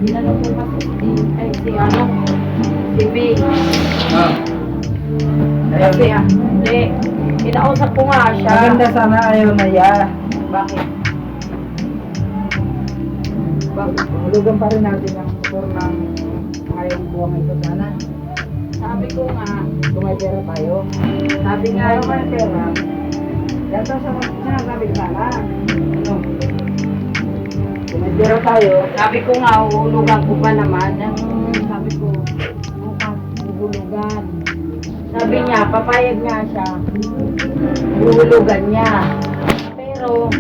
Ginano ko kasi si May. Ah. Kasi hindi. Kinausap ko nga siya. Maganda sana ayaw na ya. Bakit? Bakit? Hulugan pa rin natin ang motor ng ngayong buwang ito sana. Sabi ko nga, Kung may pera tayo. sabi nga, Ayaw may pera. Yato sa sinasabi ko sana. Ano? Kung may pera tayo. sabi ko nga, uhulugan ko pa naman. Sabi ko, bukas, uhulugan. Sabi niya, papayag nga siya. Uhulugan niya. Pero,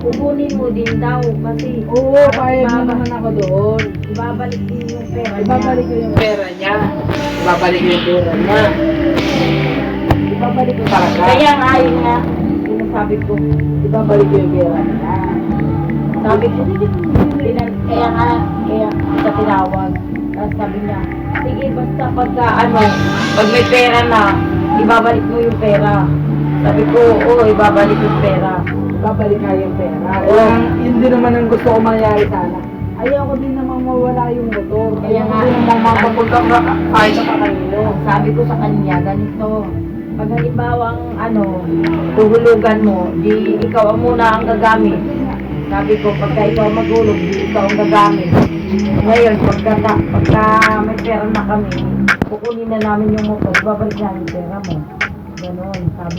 kukunin mo din daw kasi Oo, payag mo naman ako doon. ibabalik din yung pera niya. Ibabalik ko yung pera niya. Ibabalik ko yung pera niya. Ibabalik ko talaga. Kaya nga, yun nga, sinasabi ko, Ibabalik ko yung pera niya. sabi ko, kaya kita tinawag. Tapos sabi niya, sige basta pagka pag may pera na, ibabalik mo yung pera. Sabi ko, oo, ibabalik yung pera. Ibabalik nga yung pera. Oo. Yun din naman ang gusto ko mangyari sana. Ayaw ko din namang mawala yung motor. Kaya nga, din namang mapapunta kahit sa kanino. Sabi ko sa kanya, ganito, pag halimbawang huhulugan mo, di ikaw ang muna ang gagamit. Sabi ko, pagka ikaw maghulog, di ikaw ang gagamit. Ngayon, pagka may pera na kami, kukunin na namin yung motor, babalik namin yung pera mo. Ganon, sabi ko.